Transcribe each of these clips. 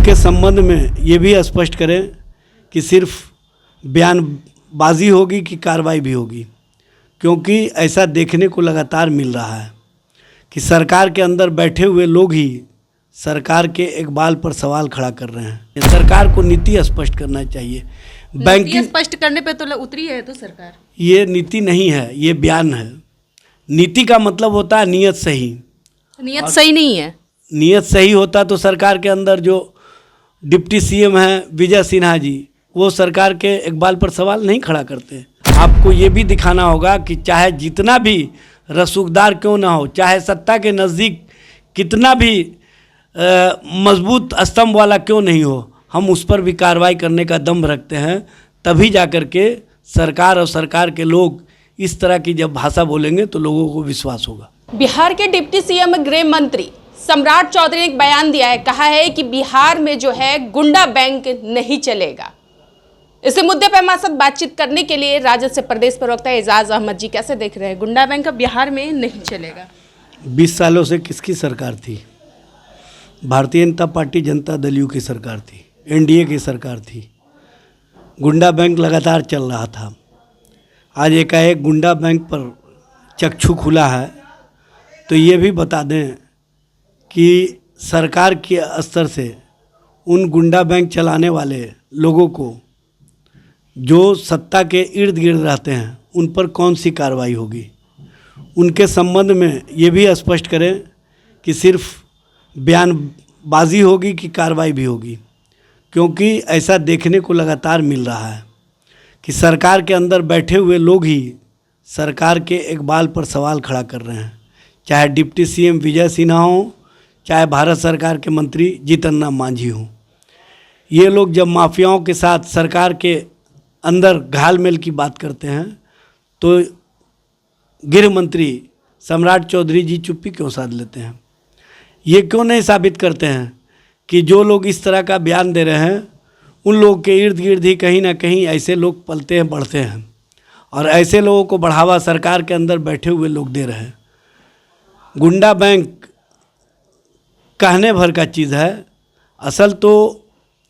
उनके संबंध में ये भी स्पष्ट करें कि सिर्फ बयानबाजी होगी कि कार्रवाई भी होगी, क्योंकि ऐसा देखने को लगातार मिल रहा है कि सरकार के अंदर बैठे हुए लोग ही सरकार के इकबाल पर सवाल खड़ा कर रहे हैं। सरकार को नीति स्पष्ट करना चाहिए। नीति स्पष्ट करने पे तो उतरी है तो सरकार, ये नीति नहीं है, ये बयान है। नीति का मतलब होता है नियत सही। नियत सही नहीं है। नियत सही होता तो सरकार के अंदर जो डिप्टी सीएम हैं विजय सिन्हा जी, वो सरकार के इकबाल पर सवाल नहीं खड़ा करते। आपको ये भी दिखाना होगा कि चाहे जितना भी रसूखदार क्यों ना हो, चाहे सत्ता के नज़दीक कितना भी मजबूत स्तंभ वाला क्यों नहीं हो, हम उस पर भी कार्रवाई करने का दम रखते हैं। तभी जा कर के सरकार और सरकार के लोग इस तरह की जब भाषा बोलेंगे तो लोगों को विश्वास होगा। बिहार के डिप्टी सीएम गृह मंत्री सम्राट चौधरी ने एक बयान दिया है, कहा है कि बिहार में जो है गुंडा बैंक नहीं चलेगा। इसी मुद्दे पर हमारे साथ बातचीत करने के लिए राजद से प्रदेश प्रवक्ता एजाज अहमद जी, कैसे देख रहे हैं गुंडा बैंक अब बिहार में नहीं चलेगा? 20 सालों से किसकी सरकार थी? भारतीय जनता पार्टी जनता दल यू की सरकार थी, एनडीए की सरकार थी। गुंडा बैंक लगातार चल रहा था। आज एकाएक गुंडा बैंक पर चक्षु खुला है, तो ये भी बता दें कि सरकार के स्तर से उन गुंडा बैंक चलाने वाले लोगों को जो सत्ता के इर्द गिर्द रहते हैं उन पर कौन सी कार्रवाई होगी। उनके संबंध में ये भी स्पष्ट करें कि सिर्फ बयानबाजी होगी कि कार्रवाई भी होगी, क्योंकि ऐसा देखने को लगातार मिल रहा है कि सरकार के अंदर बैठे हुए लोग ही सरकार के इकबाल पर सवाल खड़ा कर रहे हैं। चाहे डिप्टी सीएम विजय सिन्हा हो, चाहे भारत सरकार के मंत्री जीतन राम मांझी हों, ये लोग जब माफियाओं के साथ सरकार के अंदर घालमेल की बात करते हैं तो गृह मंत्री सम्राट चौधरी जी चुप्पी क्यों साध लेते हैं? ये क्यों नहीं साबित करते हैं कि जो लोग इस तरह का बयान दे रहे हैं उन लोगों के इर्द गिर्द ही कहीं ना कहीं ऐसे लोग पलते हैं, बढ़ते हैं, और ऐसे लोगों को बढ़ावा सरकार के अंदर बैठे हुए लोग दे रहे हैं। गुंडा बैंक कहने भर का चीज़ है, असल तो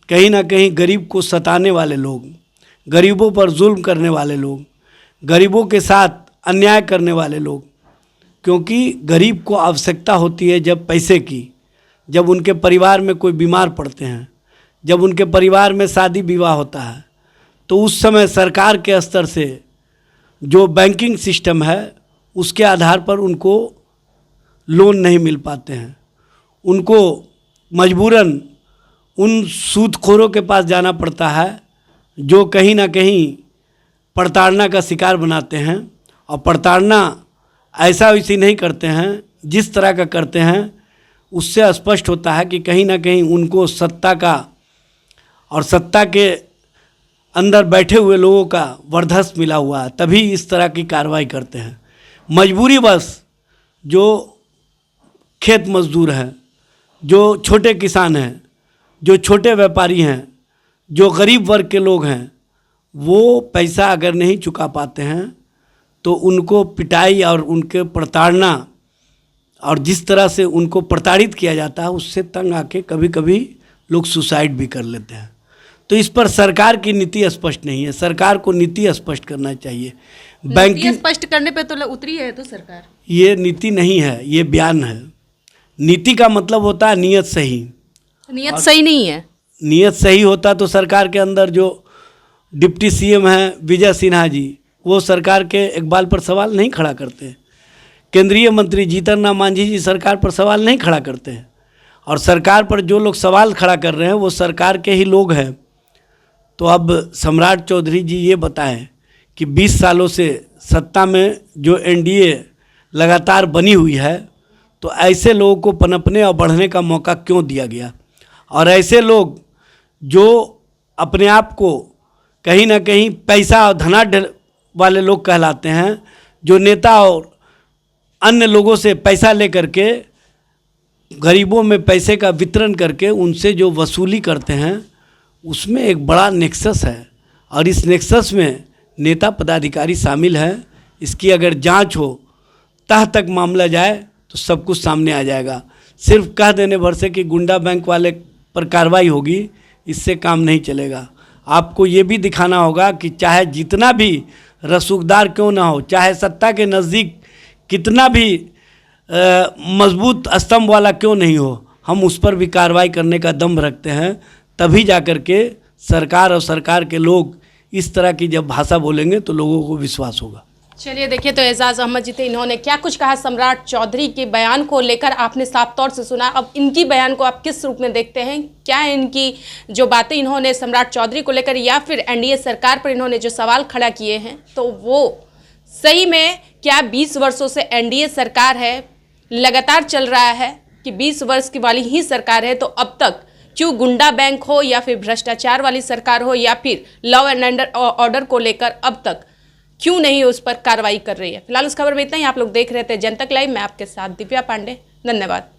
कहीं ना कहीं गरीब को सताने वाले लोग, गरीबों पर जुल्म करने वाले लोग, गरीबों के साथ अन्याय करने वाले लोग, क्योंकि गरीब को आवश्यकता होती है जब पैसे की, जब उनके परिवार में कोई बीमार पड़ते हैं, जब उनके परिवार में शादी विवाह होता है, तो उस समय सरकार के स्तर से जो बैंकिंग सिस्टम है उसके आधार पर उनको लोन नहीं मिल पाते हैं। उनको मजबूरन उन सूदखोरों के पास जाना पड़ता है जो कहीं ना कहीं प्रताड़ना का शिकार बनाते हैं, और प्रताड़ना ऐसा वैसी नहीं करते हैं, जिस तरह का करते हैं उससे स्पष्ट होता है कि कहीं ना कहीं उनको सत्ता का और सत्ता के अंदर बैठे हुए लोगों का वर्धस मिला हुआ है, तभी इस तरह की कार्रवाई करते हैं। मजबूरी बस जो खेत मजदूर हैं, जो छोटे किसान हैं, जो छोटे व्यापारी हैं, जो गरीब वर्ग के लोग हैं, वो पैसा अगर नहीं चुका पाते हैं तो उनको पिटाई और उनके प्रताड़ना और जिस तरह से उनको प्रताड़ित किया जाता है उससे तंग आके कभी कभी लोग सुसाइड भी कर लेते हैं। तो इस पर सरकार की नीति स्पष्ट नहीं है। सरकार को नीति स्पष्ट करना चाहिए। बैंकिंग स्पष्ट करने पे तो उतरी है तो सरकार, ये नीति नहीं है, ये बयान है। नीति का मतलब होता है नियत सही। नियत सही नहीं है। नियत सही होता तो सरकार के अंदर जो डिप्टी सीएम हैं विजय सिन्हा जी, वो सरकार के इकबाल पर सवाल नहीं खड़ा करते। केंद्रीय मंत्री जीतन राम मांझी जी सरकार पर सवाल नहीं खड़ा करते हैं, और सरकार पर जो लोग सवाल खड़ा कर रहे हैं वो सरकार के ही लोग हैं। तो अब सम्राट चौधरी जी ये बताएं कि 20 सालों से सत्ता में जो एनडीए लगातार बनी हुई है, तो ऐसे लोगों को पनपने और बढ़ने का मौका क्यों दिया गया? और ऐसे लोग जो अपने आप को कहीं ना कहीं पैसा और धनाढ़ वाले लोग कहलाते हैं, जो नेता और अन्य लोगों से पैसा लेकर के गरीबों में पैसे का वितरण करके उनसे जो वसूली करते हैं, उसमें एक बड़ा नेक्सस है, और इस नेक्सस में नेता पदाधिकारी शामिल हैं। इसकी अगर जांच हो, तह तक मामला जाए तो सब कुछ सामने आ जाएगा। सिर्फ कह देने भर से कि गुंडा बैंक वाले पर कार्रवाई होगी, इससे काम नहीं चलेगा। आपको ये भी दिखाना होगा कि चाहे जितना भी रसूखदार क्यों ना हो, चाहे सत्ता के नज़दीक कितना भी मजबूत स्तंभ वाला क्यों नहीं हो, हम उस पर भी कार्रवाई करने का दम रखते हैं। तभी जा कर के सरकार और सरकार के लोग इस तरह की जब भाषा बोलेंगे तो लोगों को विश्वास होगा। चलिए देखिए, तो एजाज अहमद जी थे, इन्होंने क्या कुछ कहा सम्राट चौधरी के बयान को लेकर, आपने साफ तौर से सुना। अब इनकी बयान को आप किस रूप में देखते हैं? क्या इनकी जो बातें इन्होंने सम्राट चौधरी को लेकर या फिर एनडीए सरकार पर इन्होंने जो सवाल खड़ा किए हैं, तो वो सही में क्या 20 वर्षों से एनडीए सरकार है, लगातार चल रहा है कि 20 वर्ष की वाली ही सरकार है, तो अब तक क्यों गुंडा बैंक हो या फिर भ्रष्टाचार वाली सरकार हो या फिर लॉ एंड ऑर्डर को लेकर अब तक क्यों नहीं उस पर कार्रवाई कर रही है? फिलहाल उस खबर में इतना ही। आप लोग देख रहे थे जनतक लाइव, मैं आपके साथ दिव्या पांडे। धन्यवाद।